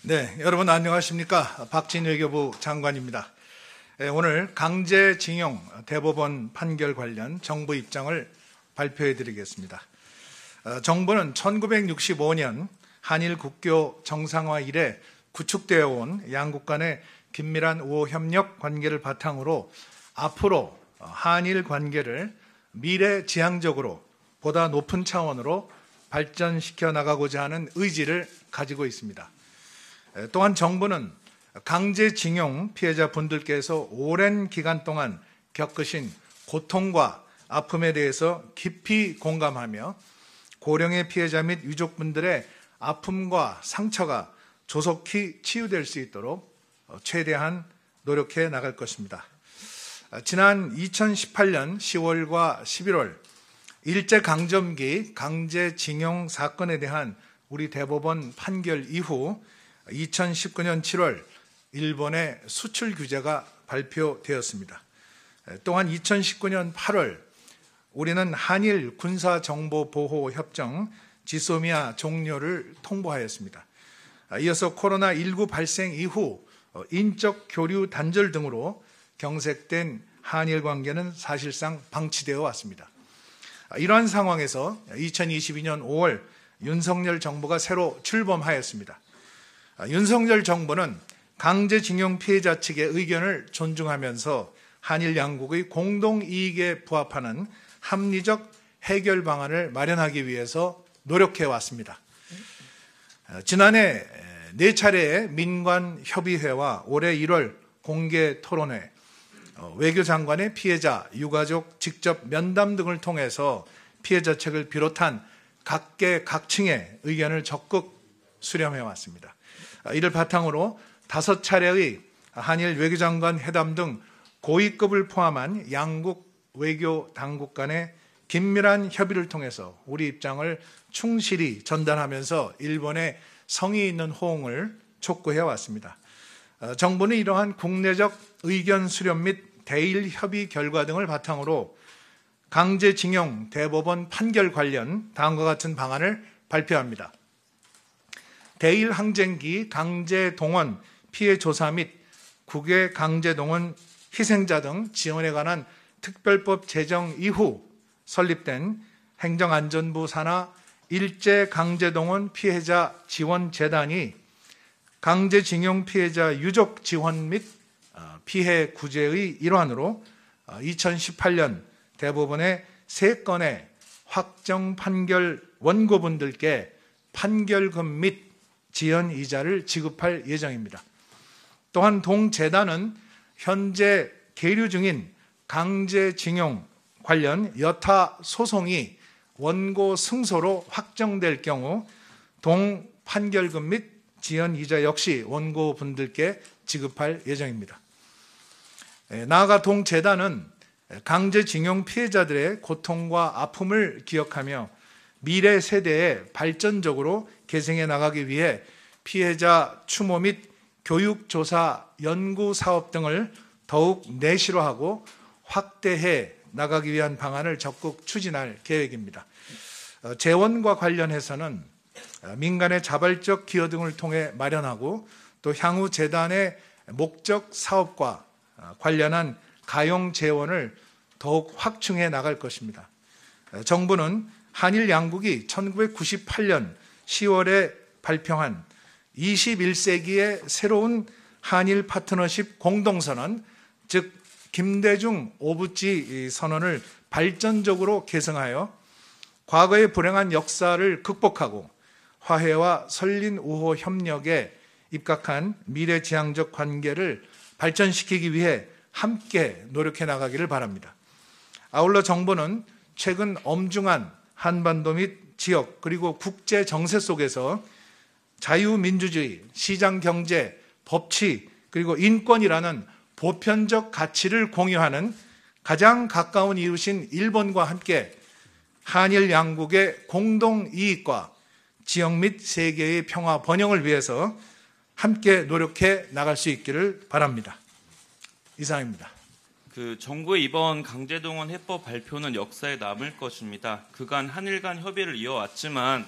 네, 여러분 안녕하십니까? 박진 외교부 장관입니다. 오늘 강제징용 대법원 판결 관련 정부 입장을 발표해 드리겠습니다. 정부는 1965년 한일 국교 정상화 이래 구축되어 온 양국 간의 긴밀한 우호 협력 관계를 바탕으로 앞으로 한일 관계를 미래지향적으로 보다 높은 차원으로 발전시켜 나가고자 하는 의지를 가지고 있습니다. 또한 정부는 강제징용 피해자분들께서 오랜 기간 동안 겪으신 고통과 아픔에 대해서 깊이 공감하며 고령의 피해자 및 유족분들의 아픔과 상처가 조속히 치유될 수 있도록 최대한 노력해 나갈 것입니다. 지난 2018년 10월과 11월 일제강점기 강제징용 사건에 대한 우리 대법원 판결 이후 2019년 7월 일본의 수출 규제가 발표되었습니다. 또한 2019년 8월 우리는 한일 군사정보보호협정 지소미아 종료를 통보하였습니다. 이어서 코로나19 발생 이후 인적 교류 단절 등으로 경색된 한일 관계는 사실상 방치되어 왔습니다. 이러한 상황에서 2022년 5월 윤석열 정부가 새로 출범하였습니다. 윤석열 정부는 강제징용 피해자 측의 의견을 존중하면서 한일 양국의 공동이익에 부합하는 합리적 해결 방안을 마련하기 위해서 노력해 왔습니다. 지난해 4차례의 민관협의회와 올해 1월 공개 토론회, 외교장관의 피해자, 유가족 직접 면담 등을 통해서 피해자 측을 비롯한 각계각층의 의견을 적극 수렴해 왔습니다. 이를 바탕으로 5차례의 한일 외교장관 회담 등 고위급을 포함한 양국 외교 당국 간의 긴밀한 협의를 통해서 우리 입장을 충실히 전달하면서 일본의 성의 있는 호응을 촉구해 왔습니다. 정부는 이러한 국내적 의견 수렴 및 대일 협의 결과 등을 바탕으로 강제징용 대법원 판결 관련 다음과 같은 방안을 발표합니다. 대일 항쟁기 강제동원 피해 조사 및 국외 강제동원 희생자 등 지원에 관한 특별법 제정 이후 설립된 행정안전부 산하 일제 강제동원 피해자 지원재단이 강제징용 피해자 유족 지원 및 피해 구제의 일환으로 2018년 대법원의 3건의 확정 판결 원고분들께 판결금 및 지연이자를 지급할 예정입니다. 또한 동재단은 현재 계류 중인 강제징용 관련 여타 소송이 원고 승소로 확정될 경우 동 판결금 및 지연이자 역시 원고분들께 지급할 예정입니다. 나아가 동재단은 강제징용 피해자들의 고통과 아픔을 기억하며 미래 세대에 발전적으로 계승해 나가기 위해 피해자 추모 및 교육, 조사, 연구 사업 등을 더욱 내실화하고 확대해 나가기 위한 방안을 적극 추진할 계획입니다. 재원과 관련해서는 민간의 자발적 기여 등을 통해 마련하고 또 향후 재단의 목적 사업과 관련한 가용 재원을 더욱 확충해 나갈 것입니다. 정부는 한일 양국이 1998년 10월에 발표한 21세기의 새로운 한일 파트너십 공동선언, 즉 김대중 오부지 선언을 발전적으로 개성하여 과거의 불행한 역사를 극복하고 화해와 설린 우호 협력에 입각한 미래지향적 관계를 발전시키기 위해 함께 노력해 나가기를 바랍니다. 아울러 정부는 최근 엄중한 한반도 및 지역 그리고 국제 정세 속에서 자유민주주의, 시장경제, 법치 그리고 인권이라는 보편적 가치를 공유하는 가장 가까운 이웃인 일본과 함께 한일 양국의 공동 이익과 지역 및 세계의 평화 번영을 위해서 함께 노력해 나갈 수 있기를 바랍니다. 이상입니다. 정부의 이번 강제동원 해법 발표는 역사에 남을 것입니다. 그간 한일 간 협의를 이어왔지만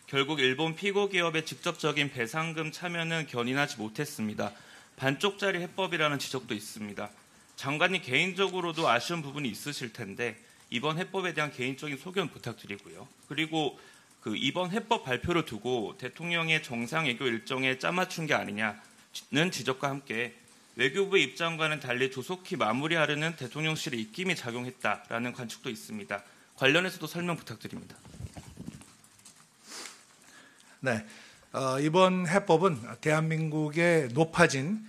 결국 일본 피고 기업의 직접적인 배상금 참여는 견인하지 못했습니다. 반쪽짜리 해법이라는 지적도 있습니다. 장관님 개인적으로도 아쉬운 부분이 있으실 텐데 이번 해법에 대한 개인적인 소견 부탁드리고요. 그리고 이번 해법 발표를 두고 대통령의 정상외교 일정에 짜맞춘 게 아니냐는 지적과 함께 외교부의 입장과는 달리 조속히 마무리하려는 대통령실의 입김이 작용했다라는 관측도 있습니다. 관련해서도 설명 부탁드립니다. 네, 이번 해법은 대한민국의 높아진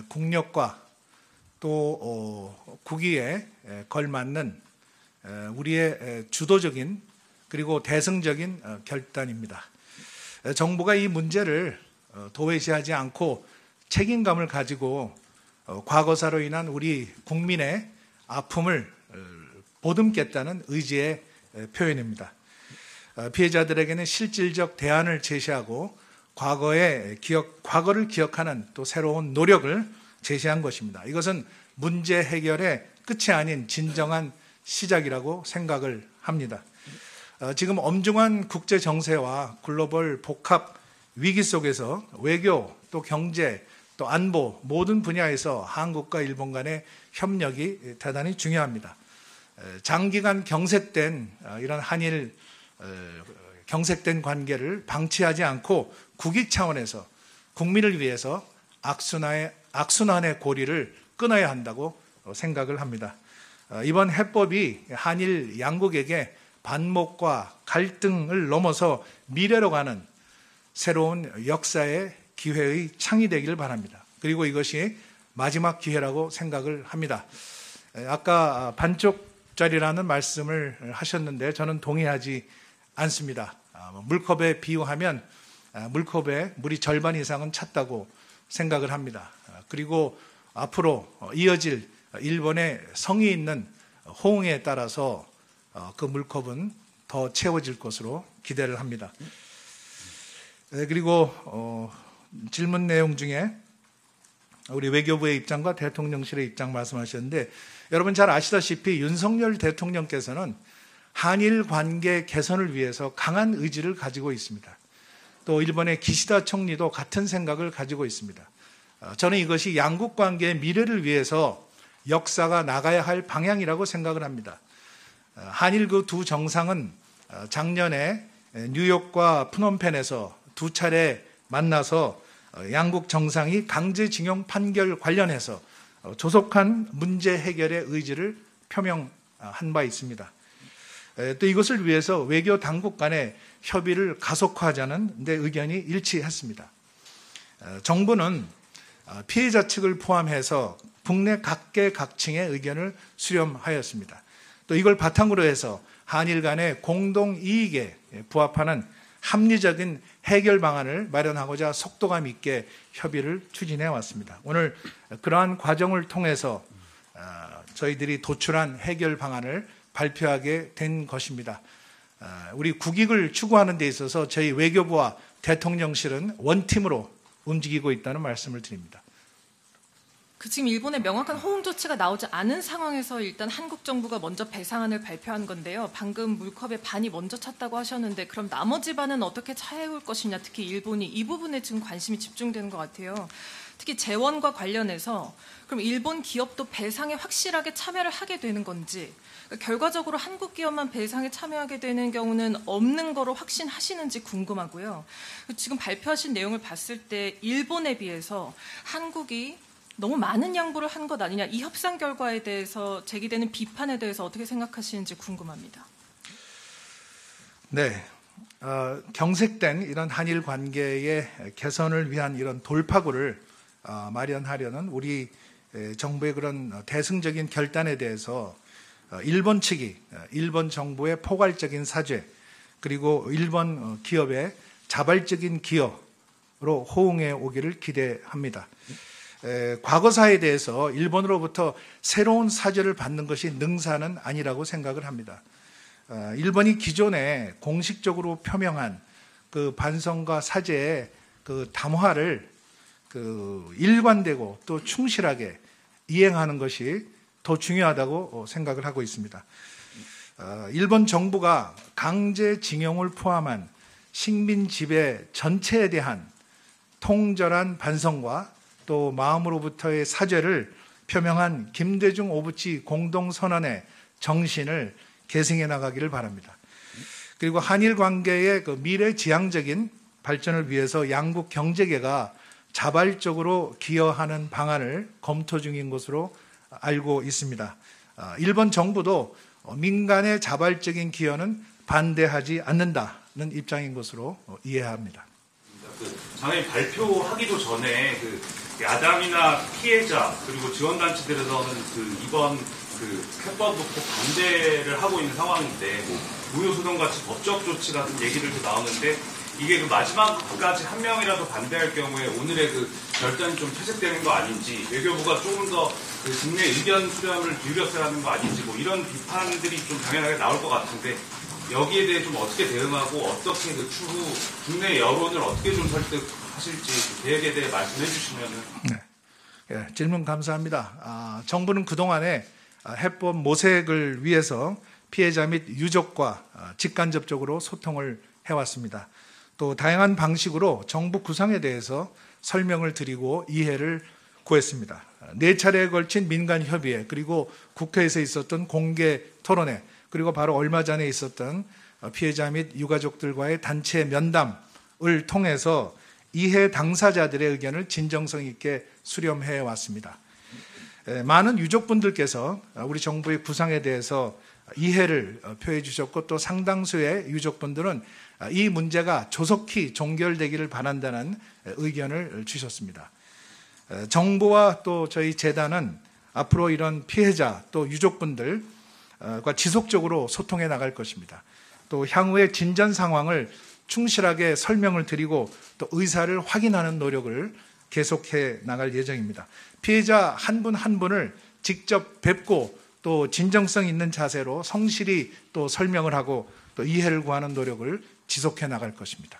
국력과 또 국위에 걸맞는 우리의 주도적인 그리고 대승적인 결단입니다. 정부가 이 문제를 도외시하지 않고 책임감을 가지고 과거사로 인한 우리 국민의 아픔을 보듬겠다는 의지의 표현입니다. 피해자들에게는 실질적 대안을 제시하고 과거를 기억하는 또 새로운 노력을 제시한 것입니다. 이것은 문제 해결의 끝이 아닌 진정한 시작이라고 생각을 합니다. 지금 엄중한 국제 정세와 글로벌 복합 위기 속에서 외교, 또 경제, 또 안보 모든 분야에서 한국과 일본 간의 협력이 대단히 중요합니다. 장기간 경색된 이런 한일 경색된 관계를 방치하지 않고 국익 차원에서 국민을 위해서 악순환의 고리를 끊어야 한다고 생각을 합니다. 이번 해법이 한일 양국에게 반목과 갈등을 넘어서 미래로 가는 새로운 역사의 기회의 창이 되기를 바랍니다. 그리고 이것이 마지막 기회라고 생각을 합니다. 아까 반쪽짜리라는 말씀을 하셨는데 저는 동의하지 않습니다. 물컵에 비유하면 물컵에 물이 절반 이상은 찼다고 생각을 합니다. 그리고 앞으로 이어질 일본의 성의 있는 호응에 따라서 그 물컵은 더 채워질 것으로 기대를 합니다. 그리고 질문 내용 중에 우리 외교부의 입장과 대통령실의 입장 말씀하셨는데 여러분 잘 아시다시피 윤석열 대통령께서는 한일 관계 개선을 위해서 강한 의지를 가지고 있습니다. 또 일본의 기시다 총리도 같은 생각을 가지고 있습니다. 저는 이것이 양국 관계의 미래를 위해서 역사가 나가야 할 방향이라고 생각을 합니다. 한일 그 두 정상은 작년에 뉴욕과 프놈펜에서 두 차례 만나서 양국 정상이 강제징용 판결 관련해서 조속한 문제 해결의 의지를 표명한 바 있습니다. 또 이것을 위해서 외교 당국 간의 협의를 가속화하자는 데 의견이 일치했습니다. 정부는 피해자 측을 포함해서 국내 각계각층의 의견을 수렴하였습니다. 또 이걸 바탕으로 해서 한일 간의 공동 이익에 부합하는 합리적인 해결 방안을 마련하고자 속도감 있게 협의를 추진해 왔습니다. 오늘 그러한 과정을 통해서 저희들이 도출한 해결 방안을 발표하게 된 것입니다. 우리 국익을 추구하는 데 있어서 저희 외교부와 대통령실은 원팀으로 움직이고 있다는 말씀을 드립니다. 지금 일본의 명확한 호응 조치가 나오지 않은 상황에서 일단 한국 정부가 먼저 배상안을 발표한 건데요. 방금 물컵의 반이 먼저 찼다고 하셨는데 그럼 나머지 반은 어떻게 차해올 것이냐, 특히 일본이 이 부분에 지금 관심이 집중되는 것 같아요. 특히 재원과 관련해서 그럼 일본 기업도 배상에 확실하게 참여를 하게 되는 건지, 그러니까 결과적으로 한국 기업만 배상에 참여하게 되는 경우는 없는 거로 확신하시는지 궁금하고요. 지금 발표하신 내용을 봤을 때 일본에 비해서 한국이 너무 많은 양보를 한 것 아니냐, 이 협상 결과에 대해서 제기되는 비판에 대해서 어떻게 생각하시는지 궁금합니다. 네, 경색된 이런 한일 관계의 개선을 위한 이런 돌파구를 마련하려는 우리 정부의 그런 대승적인 결단에 대해서 일본 측이 일본 정부의 포괄적인 사죄 그리고 일본 기업의 자발적인 기여로 호응해 오기를 기대합니다. 과거사에 대해서 일본으로부터 새로운 사죄를 받는 것이 능사는 아니라고 생각을 합니다. 일본이 기존에 공식적으로 표명한 그 반성과 사죄의 그 담화를 그 일관되고 또 충실하게 이행하는 것이 더 중요하다고 생각을 하고 있습니다. 일본 정부가 강제징용을 포함한 식민 지배 전체에 대한 통절한 반성과 또 마음으로부터의 사죄를 표명한 김대중 오부치 공동선언의 정신을 계승해 나가기를 바랍니다. 그리고 한일 관계의 그 미래지향적인 발전을 위해서 양국 경제계가 자발적으로 기여하는 방안을 검토 중인 것으로 알고 있습니다. 일본 정부도 민간의 자발적인 기여는 반대하지 않는다는 입장인 것으로 이해합니다. 장관님 발표하기도 전에 야당이나 피해자 그리고 지원단체들에서는 이번 해법 놓고 반대를 하고 있는 상황인데 무효소송같이 법적 조치 같은 얘기들도 나오는데 이게 마지막까지 한 명이라도 반대할 경우에 오늘의 결단이 좀 퇴색되는 거 아닌지, 외교부가 조금 더 국내 의견 수렴을 기울였어야 하는 거 아닌지 이런 비판들이 좀 당연하게 나올 것 같은데 여기에 대해 좀 어떻게 대응하고 어떻게 추후 국내 여론을 어떻게 좀 설득하실지 계획에 대해 말씀해 주시면은. 네. 질문 감사합니다. 정부는 그동안에 해법 모색을 위해서 피해자 및 유족과 직간접적으로 소통을 해왔습니다. 또 다양한 방식으로 정부 구상에 대해서 설명을 드리고 이해를 구했습니다. 4차례에 걸친 민간협의회, 그리고 국회에서 있었던 공개 토론회, 그리고 바로 얼마 전에 있었던 피해자 및 유가족들과의 단체 면담을 통해서 이해 당사자들의 의견을 진정성 있게 수렴해 왔습니다. 많은 유족분들께서 우리 정부의 구상에 대해서 이해를 표해 주셨고, 또 상당수의 유족분들은 이 문제가 조속히 종결되기를 바란다는 의견을 주셨습니다. 정부와 또 저희 재단은 앞으로 이런 피해자 또 유족분들과 지속적으로 소통해 나갈 것입니다. 또 향후의 진전 상황을 충실하게 설명을 드리고 또 의사를 확인하는 노력을 계속해 나갈 예정입니다. 피해자 한 분 한 분을 직접 뵙고 또 진정성 있는 자세로 성실히 또 설명을 하고 또 이해를 구하는 노력을 지속해 나갈 것입니다.